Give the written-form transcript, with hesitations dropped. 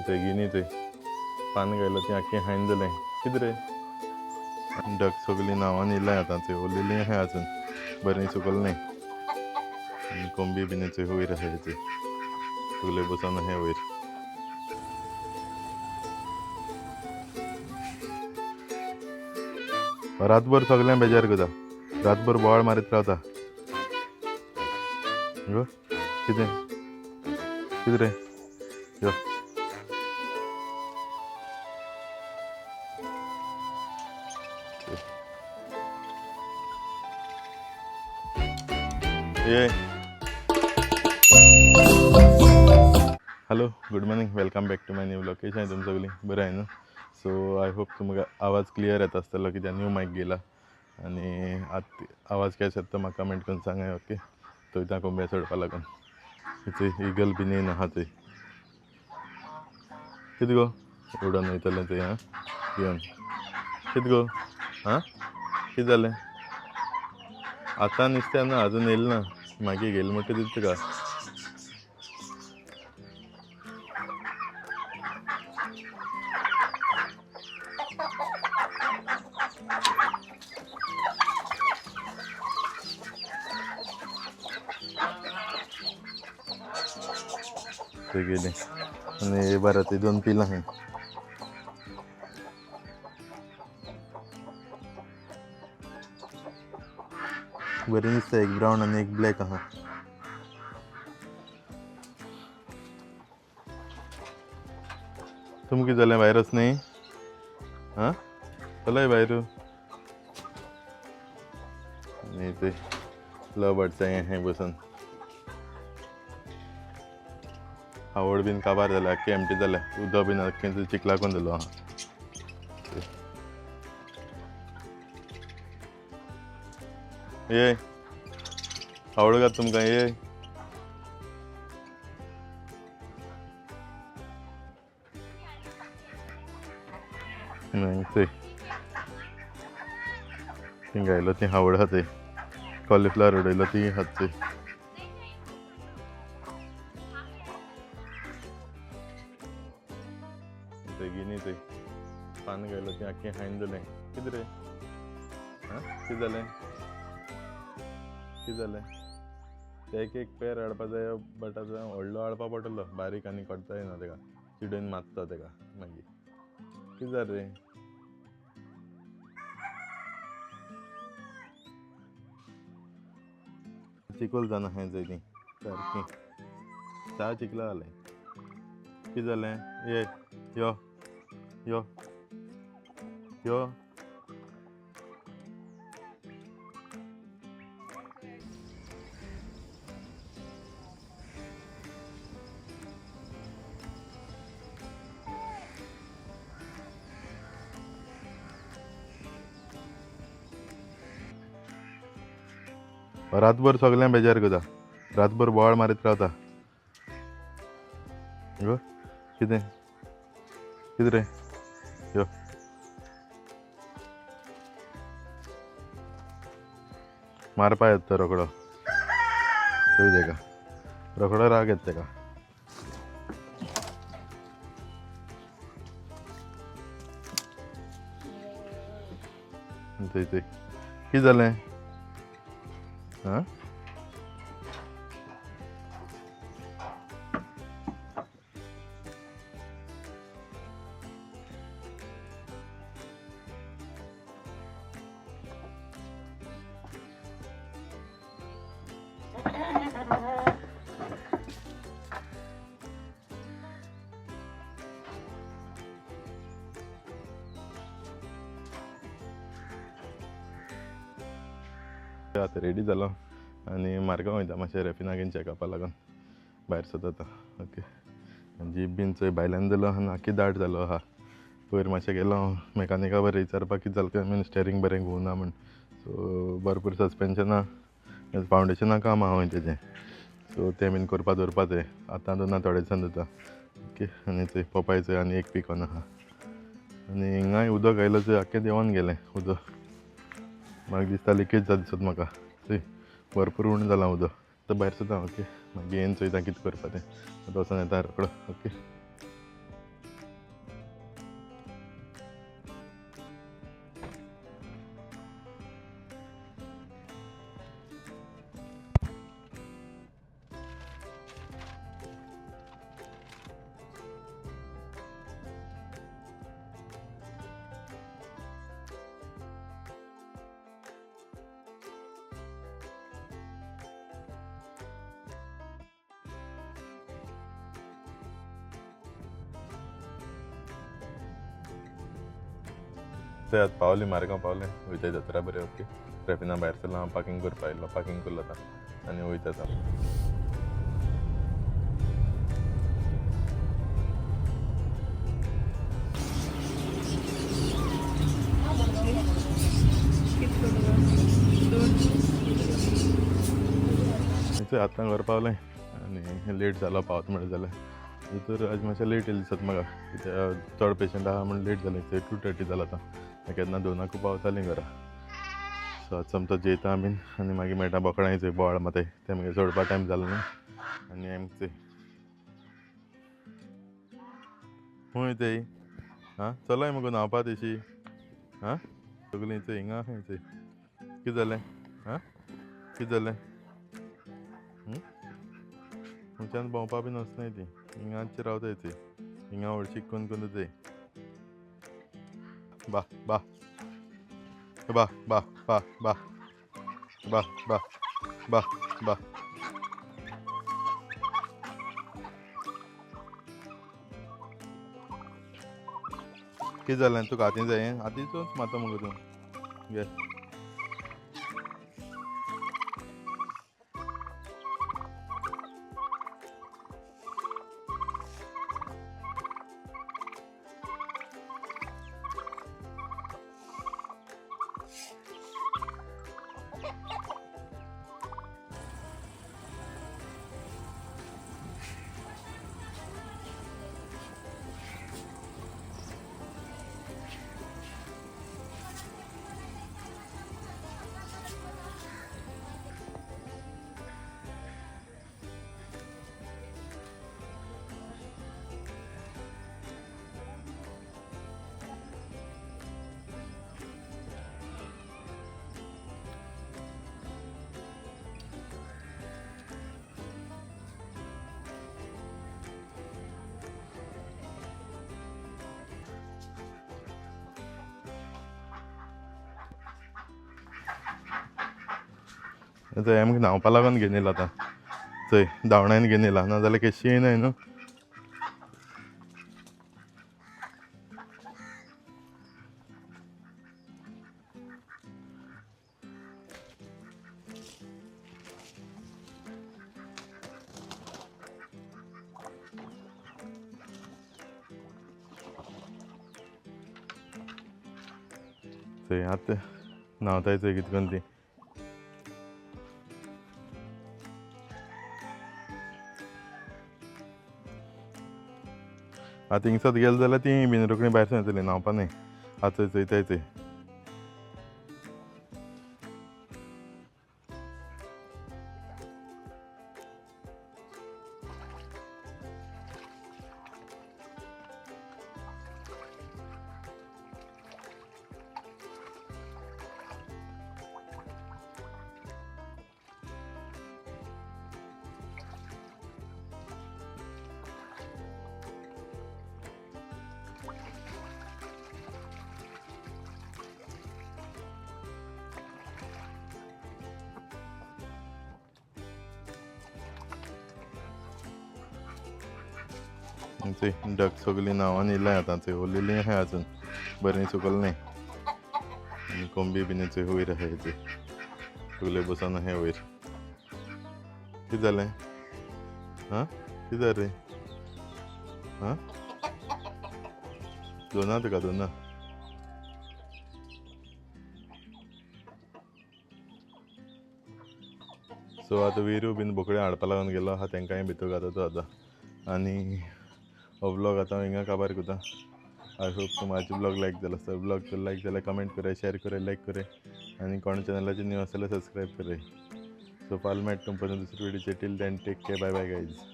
ते गिनी ते पान घायला ती आख्खी हायन जालें कितें रे डक सगळीं नांवान येयलाय आतां ते उरलेलीं आहाय अजून बरें सुकल नाही आनी कोंबी बीन चोय वयर आहाय ते सगळे बसून आहाय वयर रातभर सगळ्यांक बेजार करता रातभर बोवाळ मारीत रावता गो कितें कितें रे यो ये hello good morning welcome back to my new vlog कशें आहाय तुमी सगळीं बरें आहाय न्हू सो आय होप तुमकां आवाज क्लियर येता आसतलो कित्याक न्यू मायक गेला आनी आतां आवाज कशें येता तो म्हाका कमेंट करून सांगाय ओके थंय कोंब्या सोडपा लागून थंय इगल बीन येवन आहा थंय कितें गो उडोन वयतलें थंय आं घेवन कितें गो आं कितें जालें आतां नुस्तें ना आजून येयलें ना मागीर गेल म्हणटा दिता तुका थंय गेलीं आनी बारा ती 2 पिलां आहाय बरें दिसता एक ब्रावन आनी एक ब्लॅक आहा तुमकां कितें जालें भायर वच न्ही आं चलय भायर आनी थंय लव बर्ड्स आहाय बसून आवड बीन काबार जाल्या आख्खी एमटी जाल्या उदक बीन आख्खें चिकलाकून जालो आहा ये आवड घात तुमकां ये थंय थिंगायलो ती आवड आहा थंय कॉलीफ्लावर उडयलो ती आहात थंय ते गिनी थंय पान घायलो ती आख्खी हायन जालें कितें रे आं कितें जालें कितें जालें ते एक पेर हाडपा जाय बट आतां व्हडलो हाडपा पडटलो बारीक आनी करता येना तेका चिडून मारता तेका मागीर कितें जालें रे चिकोल जावन आहाय थंय ती सारकी चा चिकला जालें कितें जालें ये यो यो यो रातभर सगळ्यांक बेजार करता रातभर बोवाळ मारीत रावता गो कितें कितें रे यो मारपा येता तो रोकडो चोय तेका रोकडो राग येता तेका थंय थंय कितें जालें आं आतां रेडी जालो आनी मार्गांव वयता मातशें रेफिनागेन चॅकअपा लागून भायर सरता ओके जीप बीन चोय भायल्यान जालो आनी आख्खी दाट जालो आहा पयर मातशें गेलो मॅकानिका बरें विचारपाक कितें जालें काय मीन स्टेरींग बरें घुंवना म्हण सो भरपूर सस्पेन्शना फावंडेशना काम आहा वय तेजें सो तें बीन करपा दवरपा जाय आतां दोना थोडे दिसान जाता ओके आनी थंय पोपाय चोय आनी एक पिकोन आहा आनी हिंगाय उदक आयलो चोय आख्खें देंवोन गेलें उदक म्हाका दिसता लिकेज जाता दिसता म्हाका चोय भरपूर उण जालां उदक भायर सरता ओके मागीर येवन चोयता कितें करपा तें वचोन येता रोकडो ओके ते आतां पावली मारगांव पावलें वयताय जात्रा बरें ओके रेफिना भायर सरलो हांव पार्किंग करपा आयिल्लो पार्किंग करलो आतां आनी वयता आतां आतां घर पावलें आनी लेट जालो पावता म्हणलें जाल्यार भितर आज मातशें लेट येयलें दिसता म्हाका कित्याक चड पेशंट आहा म्हण लेट जालें 2:30 जाला आतां केन्ना 2:00 पावतालीं घरा सो आतां समतो जेयता बीन आनी मागीर मेळटा बोकडां चोय बोवाळ माताय ते मागीर सोडपा टायम जालो न्ही आनी आमचें खूंय तेय आं चलोय मुगो न्हांवपा तेशी आं सगलीं चोय हिंगा खंय चोय कितें जालें आं कितें जालें खुंयच्यान भोंवपा बीन वचनाय ती हिंगाची रावताय ती हिंगा हळशीक करून करून चोय बा बा बा बा बा बा बा बा बा बा कितें जालें तुका हातीं जाय हातींचोच मातो मुगो तूं घे चोय आमकां न्हांवपा लागून घेवन येयला आतां चोय धांवण्यान घेवन येयला नाजाल्यार केशी येयनाय न्हू चोय आतां न्हांवताय चोय कितें करून ती आतां हिंगसर गेले जाल्यार ती बीन रोखडीं भायर सरून येतलीं न्हांवपा न्हय आतां चोयताय चोय चोय डक सगलीं न्हांवून येयलाय आतां चोय ओलिलीं आहाय आजून बरीं सुकल न्हय आनी कोंबी बीन चोय वयर आहाय चोय सगळे बसून आहाय वयर कितें जालें आं कितें जालें रे आं दोना तुका दोना सो आतां विरू बीन बोकड्यो हाडपा लागून गेलो आहा तेंकांय भितर घालता तो आतां आनी हो ब्लॉग आतां हिंगा काबार कोता आय होप तुमचो ब्लॉग लायक जालो आसता ब्लॉग जर लायक जाल्यार कमेंट कराय शेअर कराय लायक कराय आनी कोण चॅनलाचेर न्यू आसा जाल्यार सबस्क्रायब कराय सो फाल्यां मेळटा तुमकां दुसरी व्हिडिओचेर till then take care bye bye guys